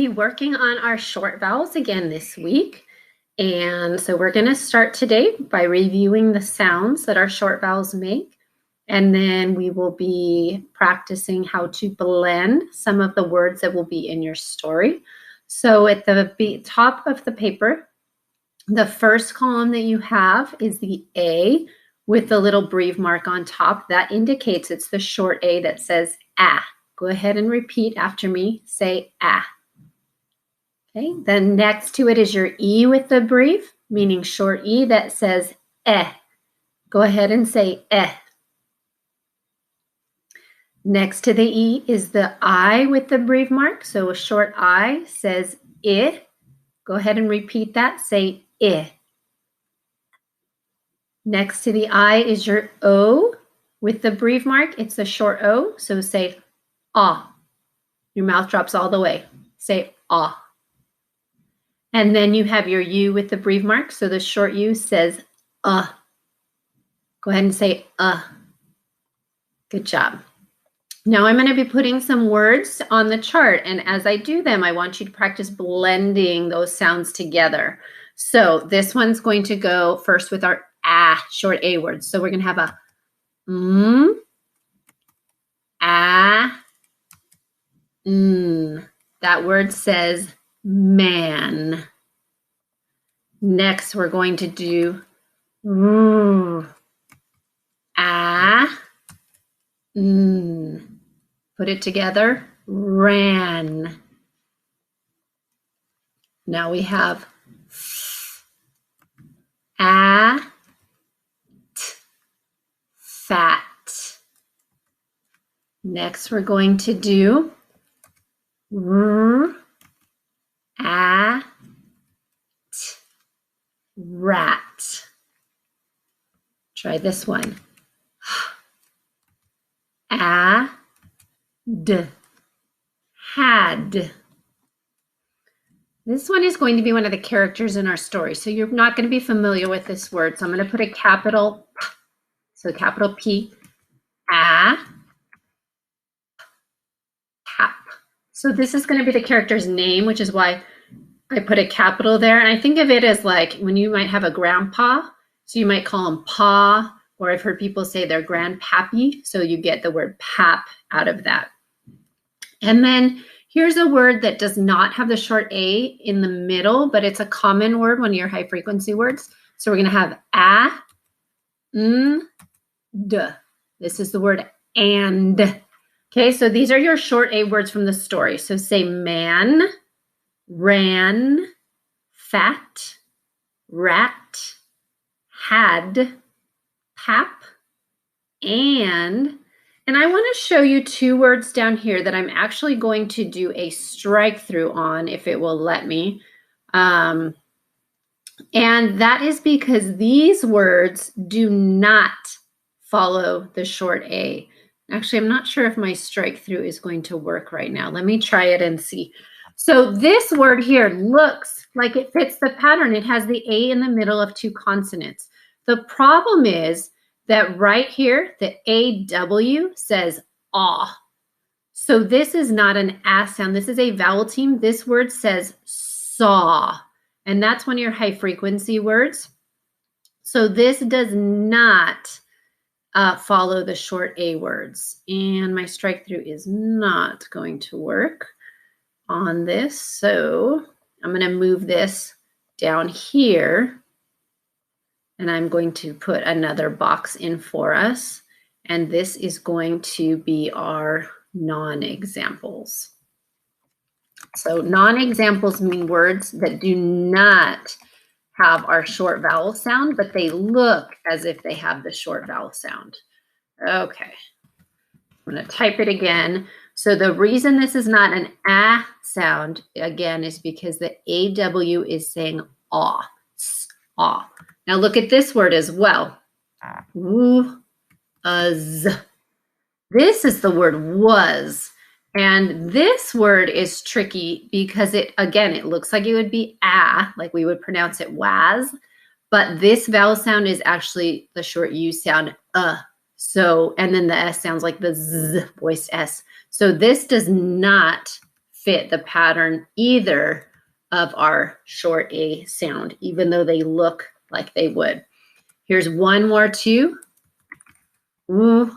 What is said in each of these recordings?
Working on our short vowels again this week. And so we're going to start today by reviewing the sounds that our short vowels make. And then we will be practicing how to blend some of the words that will be in your story. So at the top of the paper, the first column that you have is the A with the little breve mark on top. That indicates it's the short A that says ah. Go ahead and repeat after me. Say ah. Okay, then next to it is your E with the breve, meaning short E that says eh. Go ahead and say eh. Next to the E is the I with the breve mark. So a short I says I. Go ahead and repeat that. Say I. Next to the I is your O with the breve mark. It's a short O. So say ah. Your mouth drops all the way. Say ah. And then you have your U with the breve mark. So the short U says Go ahead and say Good job. Now I'm going to be putting some words on the chart. And as I do them, I want you to practice blending those sounds together. So this one's going to go first with our short A words. So we're going to have a That word says man. Next, we're going to do Put it together, ran. Now we have fat. Next, we're going to do rat. Try this one. Had. This one is going to be one of the characters in our story. So you're not going to be familiar with this word. So I'm going to put a capital, so capital P, Pap. So this is going to be the character's name, which is why I put a capital there. And I think of it as like when you might have a grandpa. So you might call him Pa, or I've heard people say they're grandpappy. So you get the word pap out of that. And then here's a word that does not have the short A in the middle, but it's a common word, one of your high frequency words. So we're going to have d. This is the word and. Okay, so these are your short A words from the story. So say man, ran, fat, rat, had, pap, and I want to show you two words down here that I'm actually going to do a strike through on if it will let me. And that is because these words do not follow the short A. Actually, I'm not sure if my strike through is going to work right now. Let me try it and see. So this word here looks like it fits the pattern. It has the A in the middle of two consonants. The problem is that right here, the AW says aw. So this is not an A sound. This is a vowel team. This word says saw. And that's one of your high frequency words. So this does not follow the short A words. And my strike through is not going to work on this. So I'm going to move this down here. And I'm going to put another box in for us. And this is going to be our non-examples. So non-examples mean words that do not have our short vowel sound, but they look as if they have the short vowel sound. Okay, I'm going to type it again. So the reason this is not an ah sound, again, is because the AW is saying aw, aw. Now look at this word as well. This is the word was. And this word is tricky because it looks like it would be like we would pronounce it was, but this vowel sound is actually the short U sound, So, and then the S sounds like the Z voiced S. So this does not fit the pattern either of our short A sound, even though they look like they would. Here's one more too. Ooh,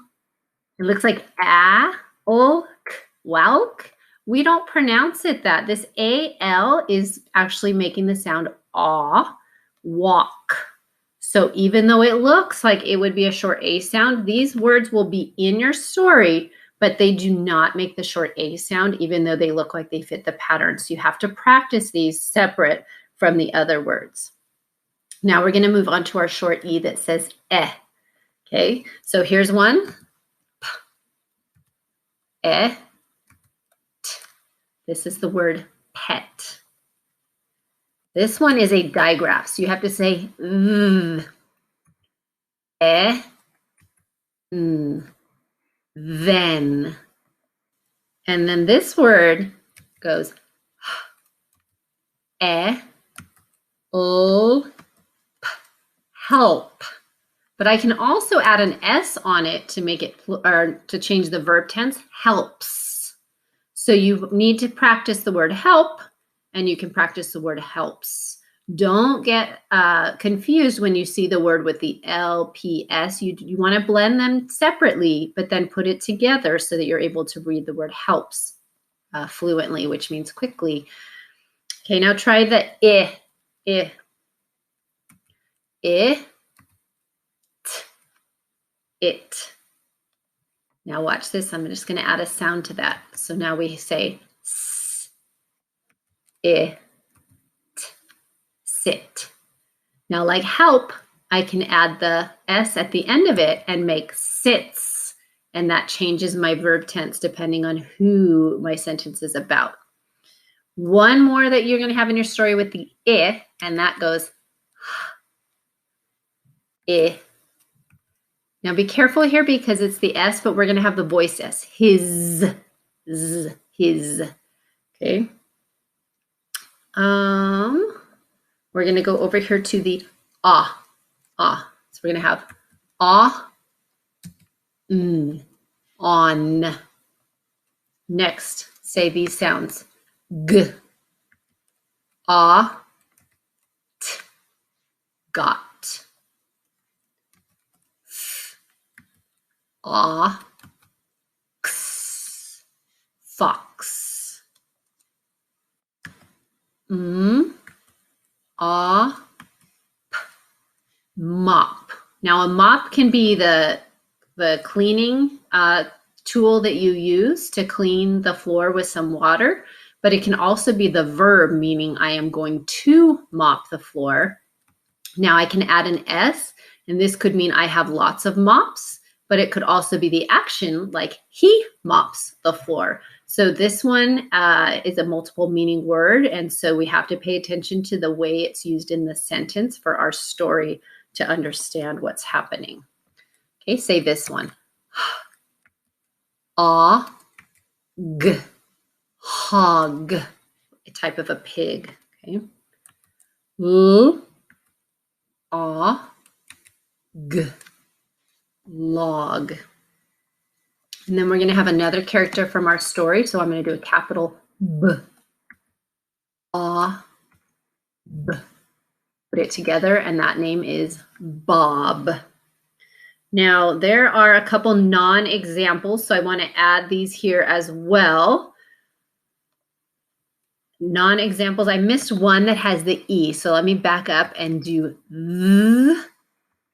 it looks like walk. We don't pronounce it that. This AL is actually making the sound aw, walk. So even though it looks like it would be a short A sound, these words will be in your story, but they do not make the short A sound, even though they look like they fit the pattern. So you have to practice these separate from the other words. Now we're going to move on to our short E that says eh. Okay, so here's one. P, eh, t. This is the word pet. This one is a digraph, so you have to say v, n, then. And then this word goes l, p, help. But I can also add an S on it to make it, or to change the verb tense, helps. So you need to practice the word help, and you can practice the word helps. Don't get confused when you see the word with the LPS. You want to blend them separately, but then put it together so that you're able to read the word helps fluently, which means quickly. Okay, now try the I, it. Now watch this. I'm just going to add a sound to that. So now we say s, I, t, sit. Now like help, I can add the S at the end of it and make sits. And that changes my verb tense depending on who my sentence is about. One more that you're going to have in your story with the I, and that goes I. Now be careful here because it's the S, but we're going to have the voice S. His, z, his. Okay. We're going to go over here to the ah. So we're going to have on. Next, say these sounds. G, t, got. X, fox. P, mop. Now a mop can be the cleaning tool that you use to clean the floor with some water, but it can also be the verb, meaning I am going to mop the floor. Now I can add an S, and this could mean I have lots of mops, but it could also be the action, like he mops the floor. So this one is a multiple meaning word, and so we have to pay attention to the way it's used in the sentence for our story to understand what's happening. Okay, say this one. G, hog, a type of a pig. Okay. G, log. And then we're going to have another character from our story. So I'm going to do a capital B. B. Put it together, and that name is Bob. Now, there are a couple non-examples, so I want to add these here as well. Non-examples, I missed one that has the E, so let me back up and do th.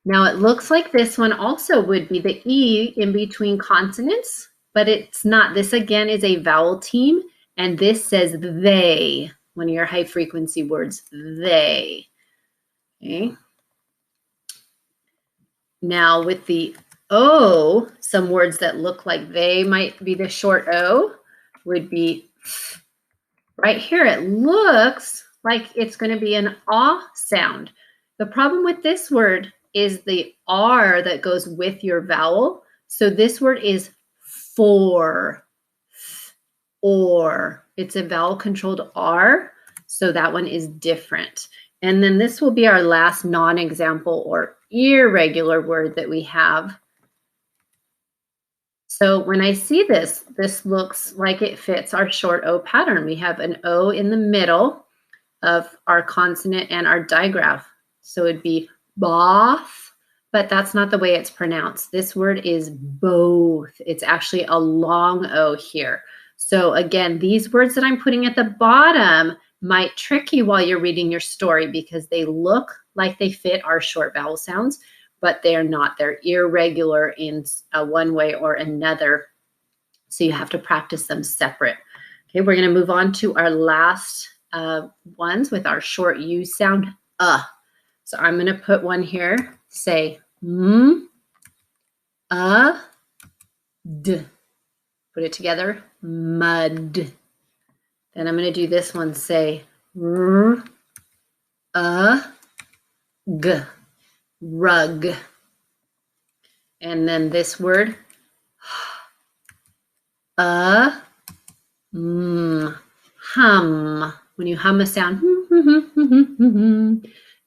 Now it looks like this one also would be the E in between consonants, but it's not. This again is a vowel team, and this says they, one of your high frequency words, they. Okay. Now with the O, some words that look like they might be the short O would be right here. It looks like it's going to be an ah sound. The problem with this word is the R that goes with your vowel. So this word is for, or. It's a vowel controlled R, so that one is different. And then this will be our last non-example or irregular word that we have. So when I see this, this looks like it fits our short O pattern. We have an O in the middle of our consonant and our digraph. So it'd be both, but that's not the way it's pronounced. This word is both. It's actually a long O here. So again, these words that I'm putting at the bottom might trick you while you're reading your story because they look like they fit our short vowel sounds, but they're not. They're irregular in one way or another. So you have to practice them separate. Okay, we're going to move on to our last ones with our short U sound, So I'm going to put one here. Say d. Put it together, mud. Then I'm going to do this one. Say g, rug. And then this word, hum. When you hum a sound,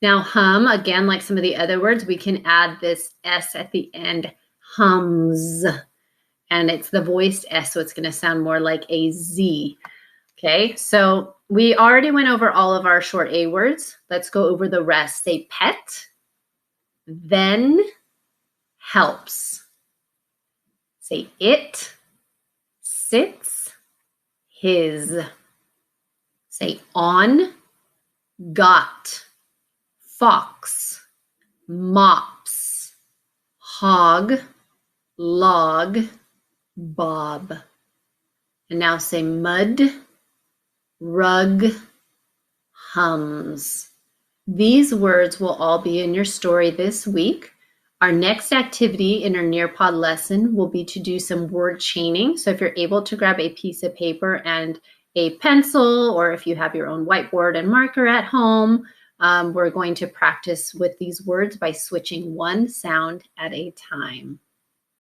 now hum, again, like some of the other words, we can add this S at the end, hums. And it's the voiced S, so it's going to sound more like a Z. Okay, so we already went over all of our short A words. Let's go over the rest. Say pet, then, helps. Say it, sits, his. Say on, got, fox, mops, hog, log, Bob. And now say mud, rug, hums. These words will all be in your story this week. Our next activity in our Nearpod lesson will be to do some word chaining. So if you're able to grab a piece of paper and a pencil, or if you have your own whiteboard and marker at home, we're going to practice with these words by switching one sound at a time.